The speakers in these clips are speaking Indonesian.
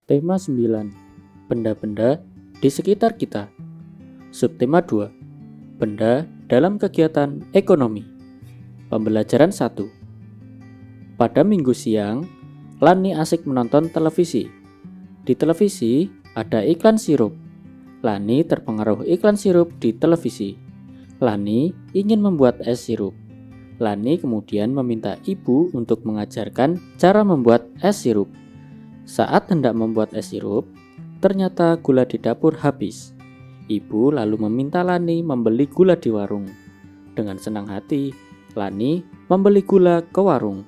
Tema 9. Benda-benda di sekitar kita. Subtema 2. Benda dalam kegiatan ekonomi. Pembelajaran 1. Pada minggu siang, Lani asik menonton televisi. Di televisi ada iklan sirup. Lani terpengaruh iklan sirup di televisi. Lani ingin membuat es sirup. Lani kemudian meminta ibu untuk mengajarkan cara membuat es sirup. Saat hendak membuat es sirup, ternyata gula di dapur habis. Ibu lalu meminta Lani membeli gula di warung. Dengan senang hati, Lani membeli gula ke warung.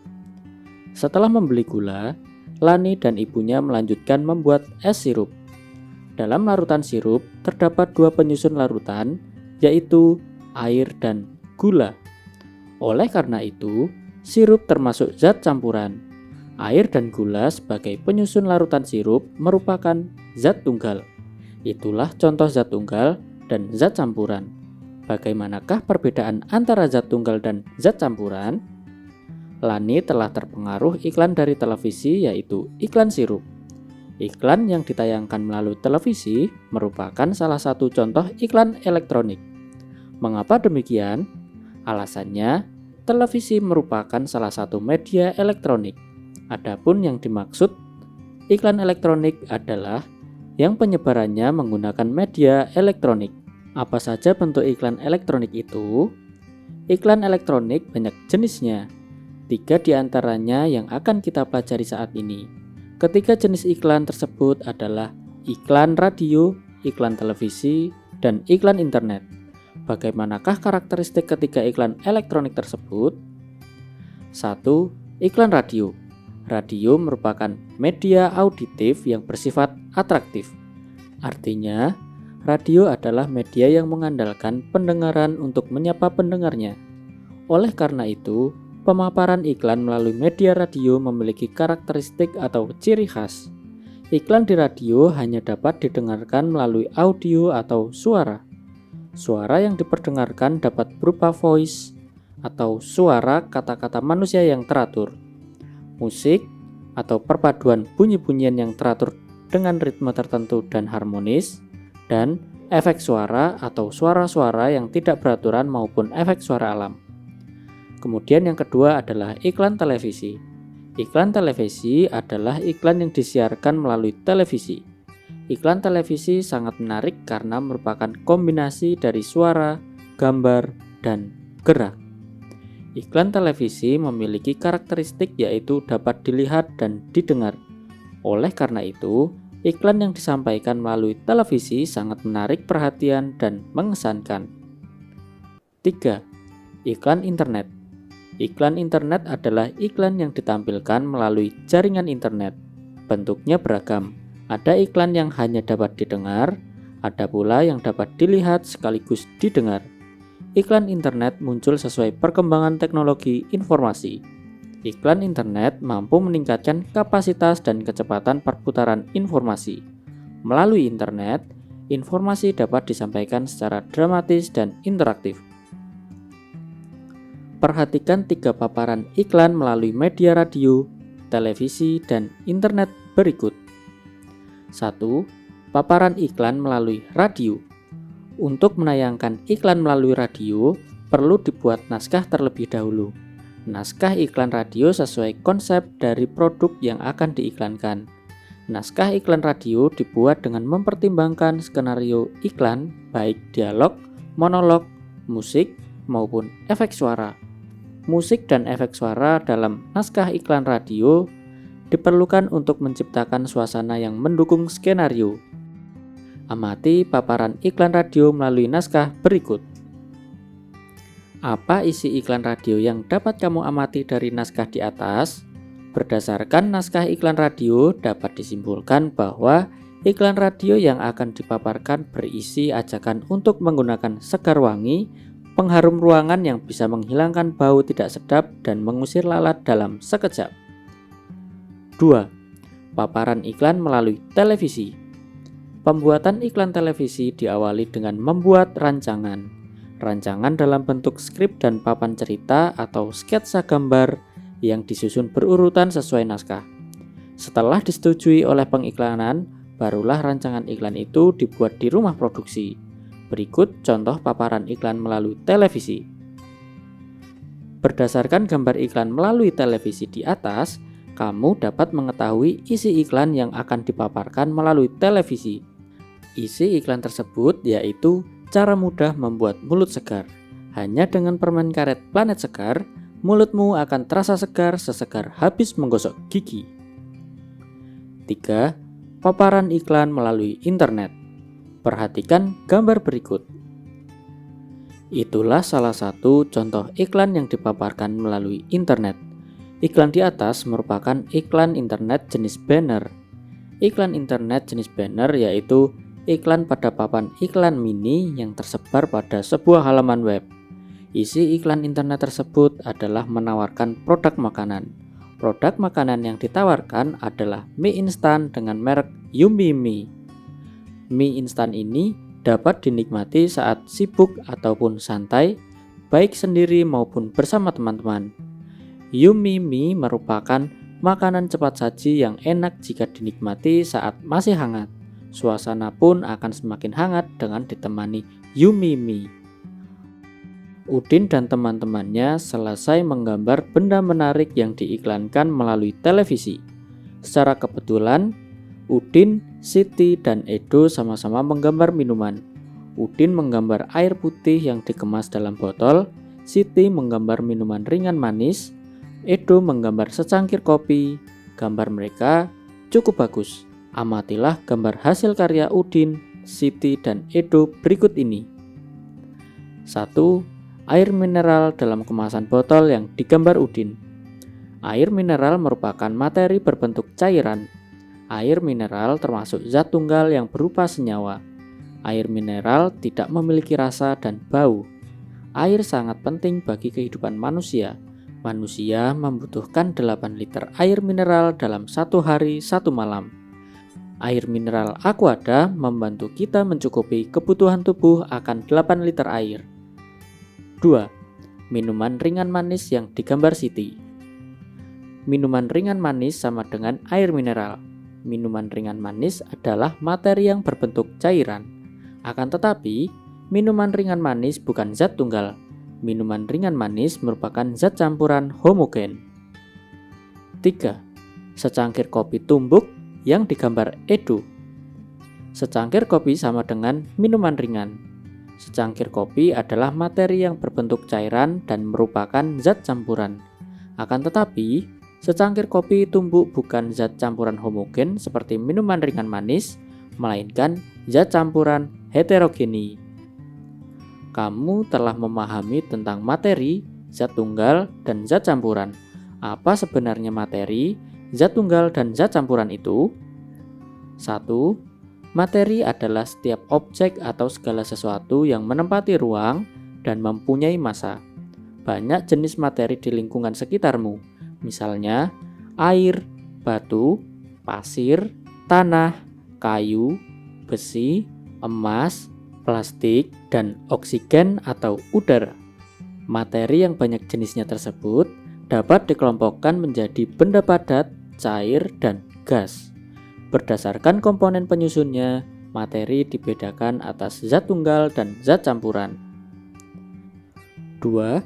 Setelah membeli gula, Lani dan ibunya melanjutkan membuat es sirup. Dalam larutan sirup terdapat dua penyusun larutan, yaitu air dan gula. Oleh karena itu, sirup termasuk zat campuran. Air dan gula sebagai penyusun larutan sirup merupakan zat tunggal. Itulah contoh zat tunggal dan zat campuran. Bagaimanakah perbedaan antara zat tunggal dan zat campuran? Lani telah terpengaruh iklan dari televisi, yaitu iklan sirup. Iklan yang ditayangkan melalui televisi merupakan salah satu contoh iklan elektronik. Mengapa demikian? Alasannya, televisi merupakan salah satu media elektronik. Adapun yang dimaksud iklan elektronik adalah yang penyebarannya menggunakan media elektronik. Apa saja bentuk iklan elektronik itu? Iklan elektronik banyak jenisnya. 3 diantaranya yang akan kita pelajari saat ini. Ketiga jenis iklan tersebut adalah iklan radio, iklan televisi, dan iklan internet. Bagaimanakah karakteristik ketiga iklan elektronik tersebut? 1. Iklan radio. Radio merupakan media auditif yang bersifat atraktif. Artinya, radio adalah media yang mengandalkan pendengaran untuk menyapa pendengarnya. Oleh karena itu, pemaparan iklan melalui media radio memiliki karakteristik atau ciri khas. Iklan di radio hanya dapat didengarkan melalui audio atau suara. Suara yang diperdengarkan dapat berupa voice atau suara kata-kata manusia yang teratur, musik atau perpaduan bunyi-bunyian yang teratur dengan ritme tertentu dan harmonis, dan efek suara atau suara-suara yang tidak beraturan maupun efek suara alam. Kemudian yang kedua adalah iklan televisi. Iklan televisi adalah iklan yang disiarkan melalui televisi. Iklan televisi sangat menarik karena merupakan kombinasi dari suara, gambar, dan gerak. Iklan televisi memiliki karakteristik yaitu dapat dilihat dan didengar. Oleh karena itu, iklan yang disampaikan melalui televisi sangat menarik perhatian dan mengesankan. 3. Iklan internet. Iklan internet adalah iklan yang ditampilkan melalui jaringan internet. Bentuknya beragam. Ada iklan yang hanya dapat didengar, ada pula yang dapat dilihat sekaligus didengar. Iklan internet muncul sesuai perkembangan teknologi informasi. Iklan internet mampu meningkatkan kapasitas dan kecepatan perputaran informasi. Melalui internet, informasi dapat disampaikan secara dramatis dan interaktif. Perhatikan 3 paparan iklan melalui media radio, televisi, dan internet berikut. 1. Paparan iklan melalui radio. Untuk menayangkan iklan melalui radio, perlu dibuat naskah terlebih dahulu. Naskah iklan radio sesuai konsep dari produk yang akan diiklankan. Naskah iklan radio dibuat dengan mempertimbangkan skenario iklan, baik dialog, monolog, musik, maupun efek suara. Musik dan efek suara dalam naskah iklan radio diperlukan untuk menciptakan suasana yang mendukung skenario. Amati paparan iklan radio melalui naskah berikut. Apa isi iklan radio yang dapat kamu amati dari naskah di atas? Berdasarkan naskah iklan radio, dapat disimpulkan bahwa iklan radio yang akan dipaparkan berisi ajakan untuk menggunakan segar wangi, pengharum ruangan yang bisa menghilangkan bau tidak sedap dan mengusir lalat dalam sekejap. 2. Paparan iklan melalui televisi. Pembuatan iklan televisi diawali dengan membuat rancangan. Rancangan dalam bentuk skrip dan papan cerita atau sketsa gambar yang disusun berurutan sesuai naskah. Setelah disetujui oleh pengiklanan, barulah rancangan iklan itu dibuat di rumah produksi. Berikut contoh paparan iklan melalui televisi. Berdasarkan gambar iklan melalui televisi di atas, kamu dapat mengetahui isi iklan yang akan dipaparkan melalui televisi. Isi iklan tersebut yaitu cara mudah membuat mulut segar. Hanya dengan permen karet Planet Segar, mulutmu akan terasa segar sesegar habis menggosok gigi. 3. Paparan iklan melalui internet. Perhatikan gambar berikut. Itulah salah satu contoh iklan yang dipaparkan melalui internet. Iklan di atas merupakan iklan internet jenis banner. Iklan internet jenis banner yaitu iklan pada papan iklan mini yang tersebar pada sebuah halaman web. Isi iklan internet tersebut adalah menawarkan produk makanan. Produk makanan yang ditawarkan adalah mie instan dengan merek Yummy Mie. Mie instan ini dapat dinikmati saat sibuk ataupun santai, baik sendiri maupun bersama teman-teman. Yummy Mie merupakan makanan cepat saji yang enak jika dinikmati saat masih hangat. Suasana pun akan semakin hangat dengan ditemani Yummy Mie. Udin dan teman-temannya selesai menggambar benda menarik yang diiklankan melalui televisi. Secara kebetulan, Udin, Siti, dan Edo sama-sama menggambar minuman. Udin menggambar air putih yang dikemas dalam botol, Siti menggambar minuman ringan manis, Edo menggambar secangkir kopi. Gambar mereka cukup bagus. Amatilah gambar hasil karya Udin, Siti, dan Edo berikut ini. 1. Air mineral dalam kemasan botol yang digambar Udin. Air mineral merupakan materi berbentuk cairan. Air mineral termasuk zat tunggal yang berupa senyawa. Air mineral tidak memiliki rasa dan bau. Air sangat penting bagi kehidupan manusia. Manusia membutuhkan 8 liter air mineral dalam 1 hari 1 malam. Air mineral Aquada membantu kita mencukupi kebutuhan tubuh akan 8 liter air. 2. Minuman ringan manis yang digambar Siti. Minuman ringan manis sama dengan air mineral. Minuman ringan manis adalah materi yang berbentuk cairan. Akan tetapi, minuman ringan manis bukan zat tunggal. Minuman ringan manis merupakan zat campuran homogen. 3. Secangkir kopi tumbuk yang digambar Edo. Secangkir kopi sama dengan minuman ringan. Secangkir kopi adalah materi yang berbentuk cairan dan merupakan zat campuran. Akan tetapi, secangkir kopi tumbuk bukan zat campuran homogen seperti minuman ringan manis, melainkan zat campuran heterogeni. Kamu telah memahami tentang materi, zat tunggal, dan zat campuran. Apa sebenarnya materi, zat tunggal, dan zat campuran itu? 1. Materi adalah setiap objek atau segala sesuatu yang menempati ruang dan mempunyai massa. Banyak jenis materi di lingkungan sekitarmu, misalnya air, batu, pasir, tanah, kayu, besi, emas, plastik, dan oksigen atau udara. Materi yang banyak jenisnya tersebut dapat dikelompokkan menjadi benda padat, cair, dan gas. Berdasarkan komponen penyusunnya, materi dibedakan atas zat tunggal dan zat campuran. 2.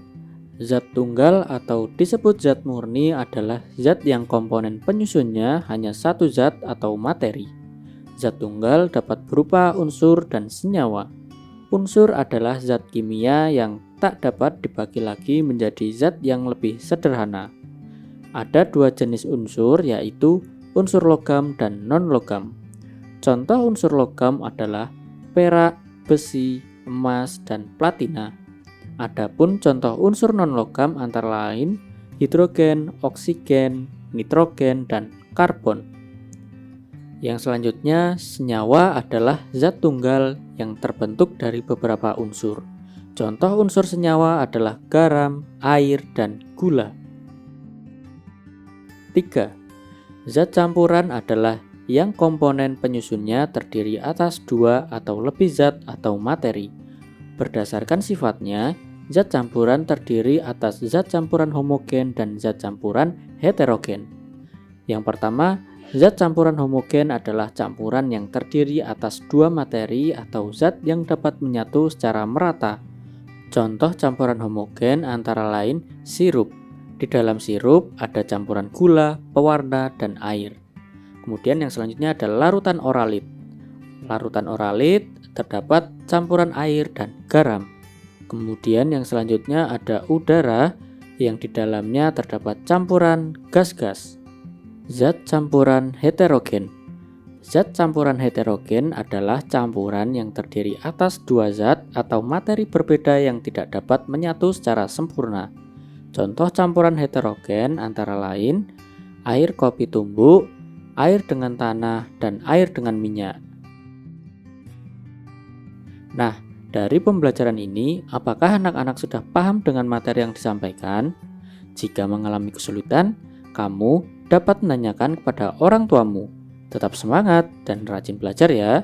Zat tunggal atau disebut zat murni adalah zat yang komponen penyusunnya hanya satu zat atau materi. Zat tunggal dapat berupa unsur dan senyawa. Unsur adalah zat kimia yang tak dapat dibagi lagi menjadi zat yang lebih sederhana. Ada 2 jenis unsur, yaitu unsur logam dan non-logam. Contoh unsur logam adalah perak, besi, emas, dan platina. Adapun contoh unsur non-logam antara lain hidrogen, oksigen, nitrogen, dan karbon. Yang selanjutnya, senyawa adalah zat tunggal yang terbentuk dari beberapa unsur. Contoh unsur senyawa adalah garam, air, dan gula. 3. Zat campuran adalah yang komponen penyusunnya terdiri atas 2 atau lebih zat atau materi. Berdasarkan sifatnya, zat campuran terdiri atas zat campuran homogen dan zat campuran heterogen. Yang pertama, Zat campuran homogen adalah campuran yang terdiri atas dua materi atau zat yang dapat menyatu secara merata. Contoh campuran homogen antara lain sirup. Di dalam sirup ada campuran gula, pewarna, dan air. Kemudian yang selanjutnya ada larutan oralit. Larutan oralit terdapat campuran air dan garam. Kemudian yang selanjutnya ada udara yang di dalamnya terdapat campuran gas-gas. Zat campuran heterogen. Zat campuran heterogen adalah campuran yang terdiri atas dua zat atau materi berbeda yang tidak dapat menyatu secara sempurna. Contoh campuran heterogen antara lain air kopi tumbuk, air dengan tanah, dan air dengan minyak. Nah, dari pembelajaran ini, apakah anak-anak sudah paham dengan materi yang disampaikan? Jika mengalami kesulitan, kamu dapat menanyakan kepada orang tuamu. Tetap semangat dan rajin belajar ya.